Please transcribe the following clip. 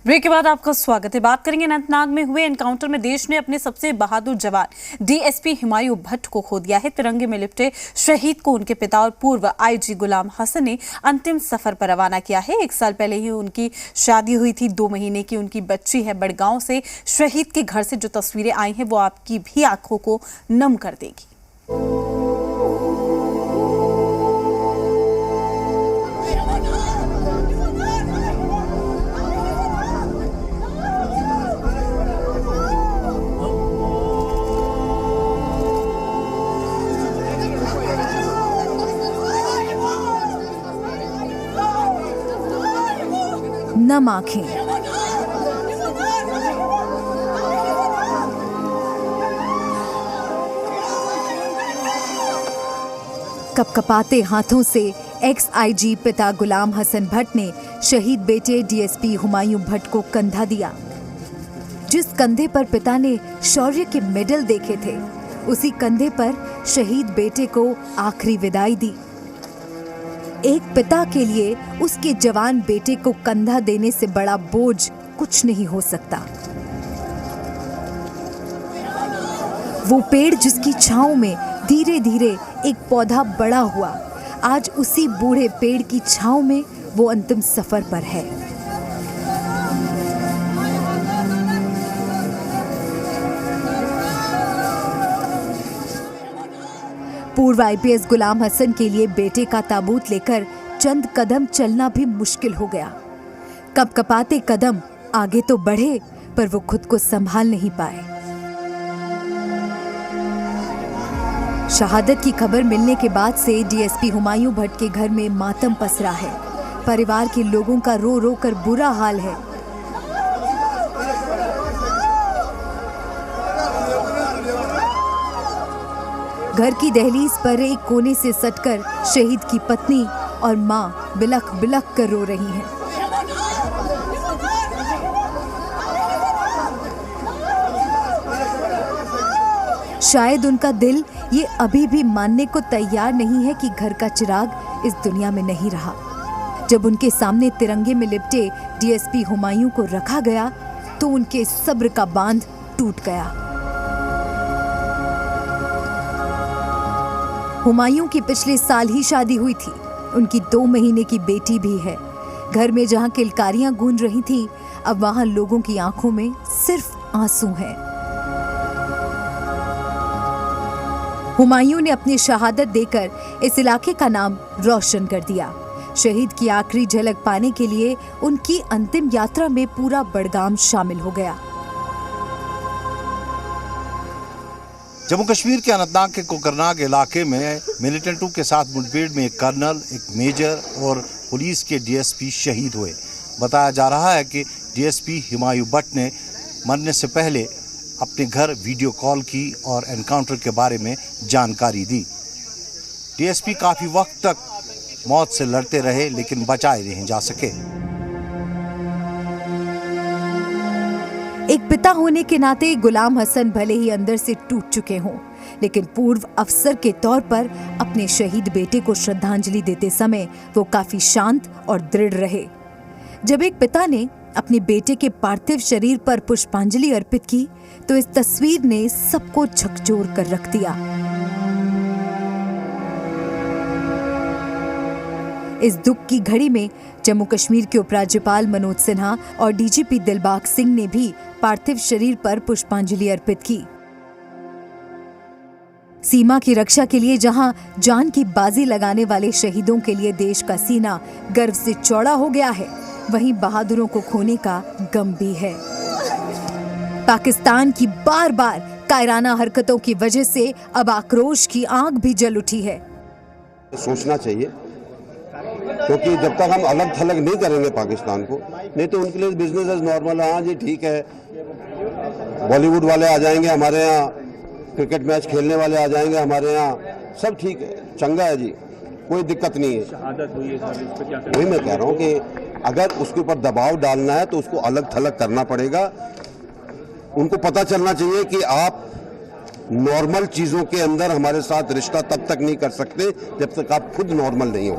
Break के बाद आपका स्वागत है। बात करेंगे अनंतनाग में हुए एनकाउंटर में देश ने अपने सबसे बहादुर जवान डीएसपी हुमायूं भट्ट को खो दिया है। तिरंगे में लिपटे शहीद को उनके पिता और पूर्व आईजी गुलाम हसन ने अंतिम सफर पर रवाना किया है। 1 साल पहले ही उनकी शादी हुई थी। 2 महीने की उनकी बच्ची है। बड़गांव से शहीद के घर से जो तस्वीरें आई हैं वो आपकी भी आंखों को नम कर देगी। नम आंखें, कपकपाते हाथों से एक्स आईजी पिता गुलाम हसन भट्ट ने शहीद बेटे डीएसपी हुमायूं भट्ट को कंधा दिया। जिस कंधे पर पिता ने शौर्य के मेडल देखे थे, उसी कंधे पर शहीद बेटे को आखिरी विदाई दी। एक पिता के लिए उसके जवान बेटे को कंधा देने से बड़ा बोझ कुछ नहीं हो सकता। वो पेड़ जिसकी छांव में धीरे धीरे एक पौधा बड़ा हुआ, आज उसी बूढ़े पेड़ की छांव में वो अंतिम सफर पर है। पूर्व आईपीएस गुलाम हसन के लिए बेटे का ताबूत लेकर चंद कदम चलना भी मुश्किल हो गया। कपकपाते कदम आगे तो बढ़े, पर वो खुद को संभाल नहीं पाए। शहादत की खबर मिलने के बाद से डीएसपी हुमायूं भट्ट के घर में मातम पसरा है। परिवार के लोगों का रो रो कर बुरा हाल है। घर की दहलीज पर एक कोने से सटकर शहीद की पत्नी और मां बिलख बिलख कर रो रही हैं। शायद उनका दिल ये अभी भी मानने को तैयार नहीं है कि घर का चिराग इस दुनिया में नहीं रहा। जब उनके सामने तिरंगे में लिपटे डीएसपी हुमायूं को रखा गया तो उनके सब्र का बांध टूट गया। हुमायूं की पिछले साल ही शादी हुई थी। उनकी 2 महीने की बेटी भी है। घर में जहां किलकारियां गूंज रही थीं, अब वहां लोगों की आंखों में सिर्फ आंसू हैं। हुमायूं ने अपनी शहादत देकर इस इलाके का नाम रोशन कर दिया। शहीद की आखिरी झलक पाने के लिए उनकी अंतिम यात्रा में पूरा बड़गाम शामिल हो गया। जम्मू कश्मीर के अनंतनाग के कोकरनाग इलाके में मिलिटेंटों के साथ मुठभेड़ में एक कर्नल, एक मेजर और पुलिस के डीएसपी शहीद हुए। बताया जा रहा है कि डीएसपी हुमायूं भट्ट ने मरने से पहले अपने घर वीडियो कॉल की और एनकाउंटर के बारे में जानकारी दी। डीएसपी काफ़ी वक्त तक मौत से लड़ते रहे, लेकिन बचाए नहीं जा सके। एक पिता होने के नाते गुलाम हसन भले ही अंदर से टूट चुके हों, लेकिन पूर्व अफसर के तौर पर अपने शहीद बेटे को श्रद्धांजलि देते समय वो काफी शांत और दृढ़ रहे। जब एक पिता ने अपने बेटे के पार्थिव शरीर पर पुष्पांजलि अर्पित की तो इस तस्वीर ने सबको झकझोर कर रख दिया। इस दुख की घड़ी में जम्मू कश्मीर के उपराज्यपाल मनोज सिन्हा और डीजीपी दिलबाग सिंह ने भी पार्थिव शरीर पर पुष्पांजलि अर्पित की। सीमा की रक्षा के लिए जहां जान की बाजी लगाने वाले शहीदों के लिए देश का सीना गर्व से चौड़ा हो गया है, वहीं बहादुरों को खोने का गम भी है। पाकिस्तान की बार बार कायराना हरकतों की वजह से अब आक्रोश की आग भी जल उठी है। सोचना चाहिए, क्योंकि जब तक हम अलग थलग नहीं करेंगे पाकिस्तान को, नहीं तो उनके लिए बिजनेस एज नॉर्मल। हाँ जी ठीक है, बॉलीवुड वाले आ जाएंगे हमारे यहाँ, क्रिकेट मैच खेलने वाले आ जाएंगे हमारे यहाँ, सब ठीक है, चंगा है जी, कोई दिक्कत नहीं है। वही मैं कह रहा हूँ कि अगर उसके ऊपर दबाव डालना है तो उसको अलग थलग करना पड़ेगा। उनको पता चलना चाहिए कि आप नॉर्मल चीज़ों के अंदर हमारे साथ रिश्ता तब तक नहीं कर सकते जब तक आप खुद नॉर्मल नहीं हो।